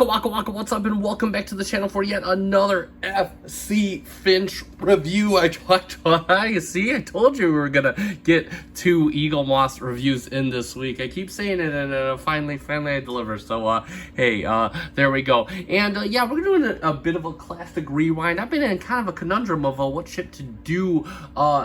Waka, what's up, and welcome back to the channel for yet another FC Finch review. I told you we were gonna get 2 Eaglemoss reviews in this week. I keep saying it, and finally I deliver. So, hey, there we go. And, yeah, we're doing a bit of a classic rewind. I've been in kind of a conundrum of what shit to do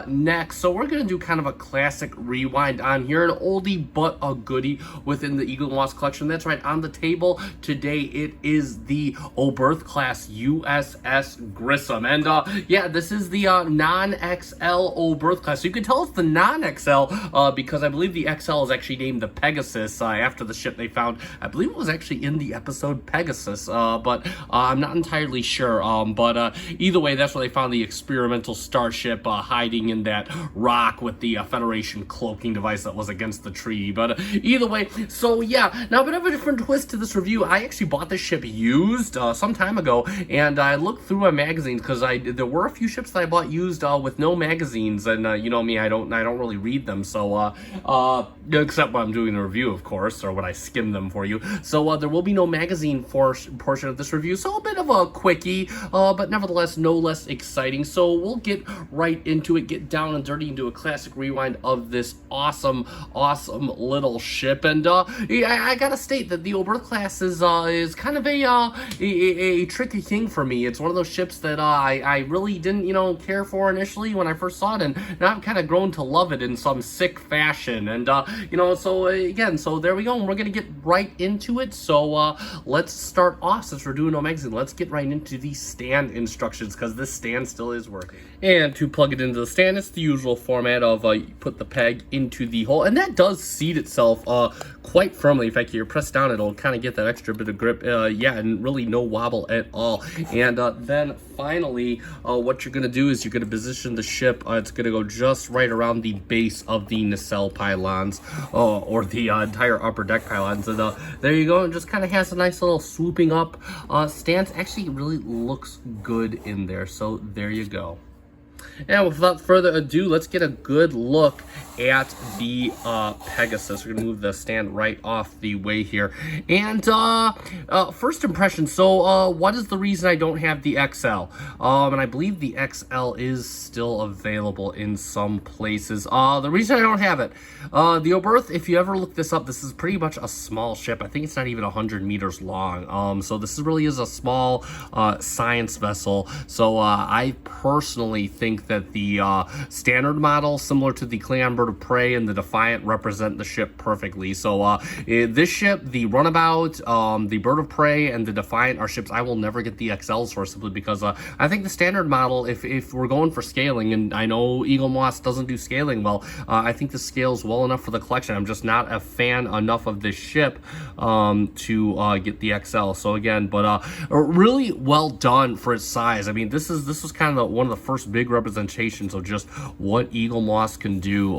next. So we're gonna do kind of a classic rewind on here, an oldie but a goodie within the Eaglemoss collection. That's right, on the table today it is the Oberth class U.S.S. Grissom. And yeah, this is the non-XL Oberth class. So you can tell it's the non-XL because I believe the XL is actually named the Pegasus after the ship they found. I believe it was actually in the episode Pegasus, but I'm not entirely sure. But either way, that's where they found the experimental starship hiding in that rock with the Federation cloaking device that was against the tree. But either way, so yeah, now a bit of a different twist to this review. I actually bought this ship used some time ago, and I looked through my magazines because there were a few ships that I bought used with no magazines, and you know me, I don't really read them, so except when I'm doing a review, of course, or when I skim them for you. So there will be no magazine portion of this review, so a bit of a quickie, but nevertheless no less exciting. So we'll get right into it, get down and dirty into a classic rewind of this awesome little ship. And I gotta state that the Oberth class is kind of a tricky thing for me. It's one of those ships that I really didn't care for initially when I first saw it, and now I've kind of grown to love it in some sick fashion. And so again, so there we go, and we're gonna get right into it. So let's start off, since we're doing no magazine, let's get right into the stand instructions, because this stand still is working. And to plug it into the stand, it's the usual format of you put the peg into the hole, and that does seat itself quite firmly. In fact, you press down, it'll kind of get that extra bit of grip, yeah, and really no wobble at all. And then finally, what you're gonna do is you're gonna position the ship. It's gonna go just right around the base of the nacelle pylons, or the entire upper deck pylons. And there you go. It just kind of has a nice little swooping up stance. Actually, really looks good in there. So there you go. And without further ado, let's get a good look at the Pegasus. We're gonna move the stand right off the way here. And first impression, so what is the reason I don't have the XL? And I believe the XL is still available in some places. The reason I don't have it, the Oberth, if you ever look this up, this is pretty much a small ship. I think it's not even 100 meters long. So this really is a small science vessel. So I personally think that the standard model, similar to the Cleon Bird of Prey and the Defiant, represent the ship perfectly. So this ship, the Runabout, the Bird of Prey, and the Defiant are ships I will never get the XLs for, simply because I think the standard model, if we're going for scaling, and I know Eaglemoss doesn't do scaling well, I think the scales well enough for the collection. I'm just not a fan enough of this ship to get the XL. So again, but really well done for its size. I mean, this was kind of one of the first big representations of just what Eaglemoss can do.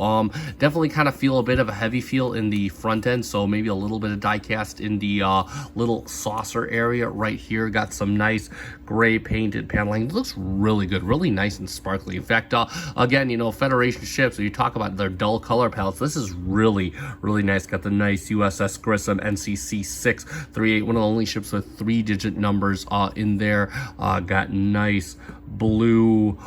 Definitely kind of feel a bit of a heavy feel in the front end, so maybe a little bit of die cast in the little saucer area right here. Got some nice gray painted paneling. It looks really good, really nice and sparkly. In fact, again, Federation ships, when you talk about their dull color palettes, this is really nice. Got the nice U.S.S. Grissom NCC 638, one of the only ships with 3-digit numbers in there. Got nice blue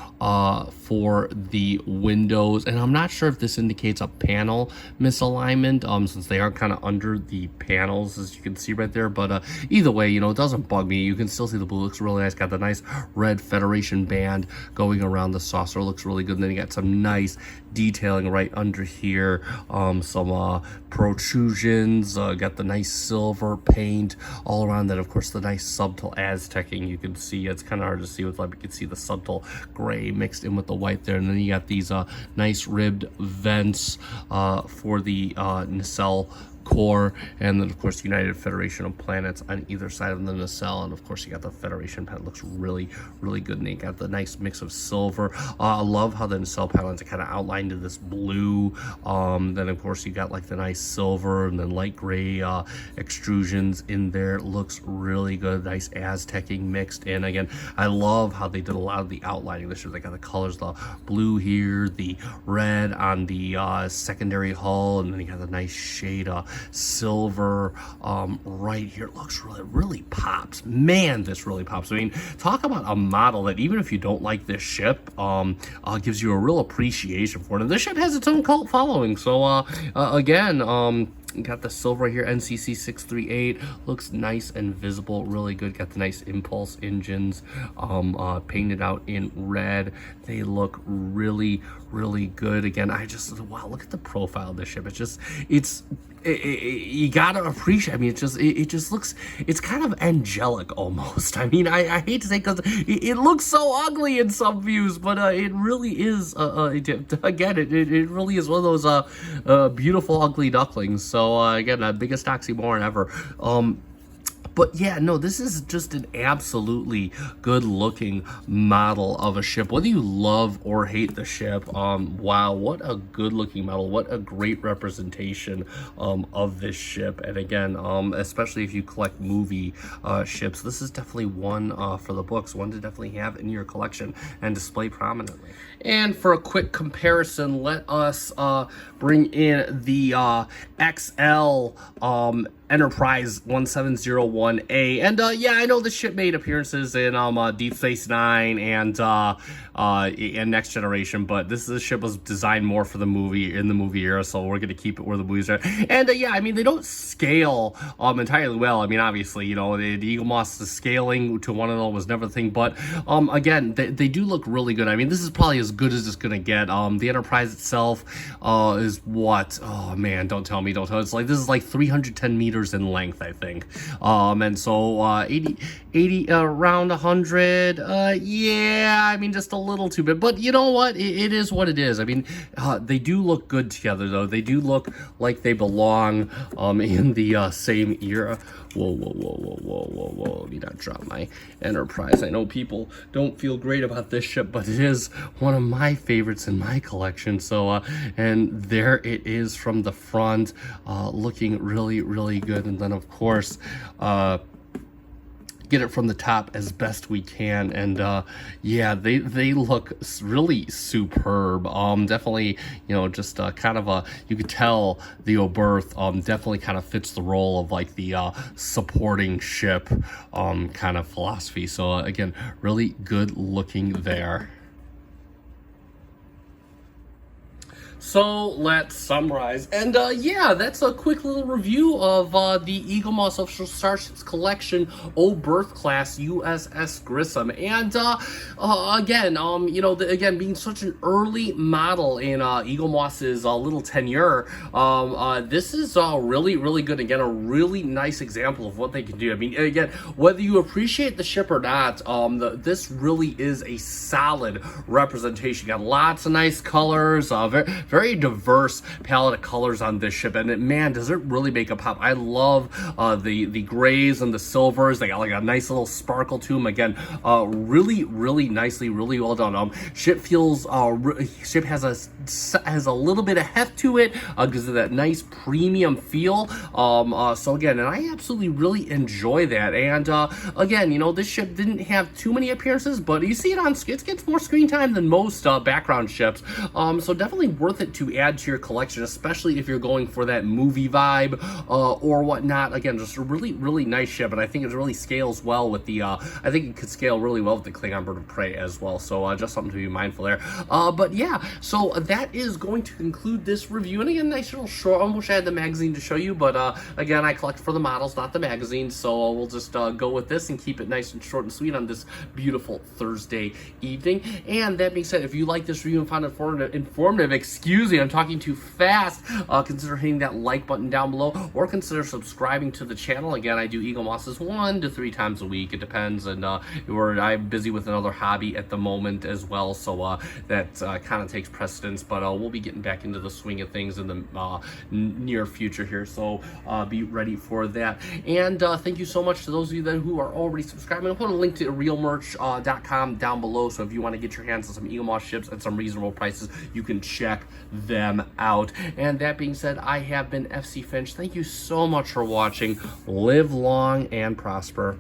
for the windows, and I'm not sure if this indicates a panel misalignment, since they are kind of under the panels, as you can see right there. But either way, it doesn't bug me. You can still see the blue looks really nice. Got the nice red Federation band going around the saucer, looks really good. And then you got some nice detailing right under here, some protrusions, got the nice silver paint all around that. Of course, the nice subtle Aztecing, you can see. It's kind of hard to see with light, but you can see the subtle gray mixed in with the white there. And then you got these nice ribbed vents for the nacelle core, and then of course United Federation of Planets on either side of the nacelle. And of course you got the Federation pen, looks really good, and you got the nice mix of silver. I love how the nacelle pylons are kind of outlined to this blue. Then of course you got like the nice silver and then light gray extrusions in there. Looks really good, nice Aztecing mixed in. Again, I love how they did a lot of the outlining this year. They got the colors, the blue here, the red on the secondary hull, and then you got the nice shade silver right here. It looks really pops. Man, this really pops. I mean, talk about a model that even if you don't like this ship, gives you a real appreciation for it. And this ship has its own cult following. So again, got the silver right here, NCC 638, looks nice and visible, really good. Got the nice impulse engines painted out in red. They look really good. Again, wow, look at the profile of this ship. You gotta appreciate. I mean, it just looks, it's kind of angelic almost. I mean, I hate to say, because it looks so ugly in some views, but it really is. Again, it really is one of those beautiful ugly ducklings. So again, biggest oxymoron ever. But yeah, no, this is just an absolutely good-looking model of a ship. Whether you love or hate the ship, wow, what a good-looking model. What a great representation of this ship. And again, especially if you collect movie ships, this is definitely one for the books, one to definitely have in your collection and display prominently. And for a quick comparison, let us bring in the XL Enterprise 1701A. And yeah, I know the ship made appearances in Deep Space Nine and Next Generation, but this ship was designed more for the movie, in the movie era, so we're going to keep it where the movies are. And yeah, I mean, they don't scale entirely well. I mean, obviously, you know, the Eaglemoss, the scaling to one of them was never the thing, but again, they do look really good. I mean, this is probably as good as it's going to get. The Enterprise itself is what? Oh man, don't tell me. It's like, this is like 310 meters in length, I think. And so 80 around 100, yeah, I mean, just a little too bit, but you know what, it is what it is. I mean, they do look good together, though. They do look like they belong in the same era. Whoa, let me not drop my Enterprise. I know people don't feel great about this ship, but it is one of my favorites in my collection. So and there it is from the front, looking really good. And then of course get it from the top as best we can. And yeah, they look really superb. Definitely, you know, just kind of a, you could tell the Oberth definitely kind of fits the role of like the supporting ship kind of philosophy. So again, really good looking there. So let's summarize. And yeah, that's a quick little review of the Eaglemoss Official Starships Collection Oberth class U.S.S. Grissom. And again, you know, again, being such an early model in Eaglemoss's little tenure, this is really good. Again, a really nice example of what they can do. I mean, again, whether you appreciate the ship or not, this really is a solid representation. You got lots of nice colors, very diverse palette of colors on this ship, and man, does it really make a pop. I love the grays and the silvers. They got like a nice little sparkle to them. Again, really nicely, really well done. Ship feels ship has a little bit of heft to it because of that nice premium feel. So again, and I absolutely really enjoy that. And again, you know, this ship didn't have too many appearances, but you see it on, it gets more screen time than most background ships. So definitely worth it to add to your collection, especially if you're going for that movie vibe or whatnot. Again, just a really nice ship, and I think it really scales well with the I think it could scale really well with the Klingon Bird of Prey as well. So just something to be mindful there. But yeah, so that is going to conclude this review. And again, nice little short. I wish I had the magazine to show you, but again, I collect for the models, not the magazine, so we'll just go with this and keep it nice and short and sweet on this beautiful Thursday evening. And that being said, if you like this review and found it informative, excuse me, I'm talking too fast, consider hitting that like button down below, or consider subscribing to the channel. Again, I do Eaglemosses 1 to 3 times a week. It depends, and I'm busy with another hobby at the moment as well, so that kind of takes precedence, but we'll be getting back into the swing of things in the near future here, so be ready for that. And thank you so much to those of you then who are already subscribing. I'll put a link to realmerch.com down below, so if you want to get your hands on some Eaglemoss ships at some reasonable prices, you can check them out. And that being said, I have been FC Finch. Thank you so much for watching. Live long and prosper.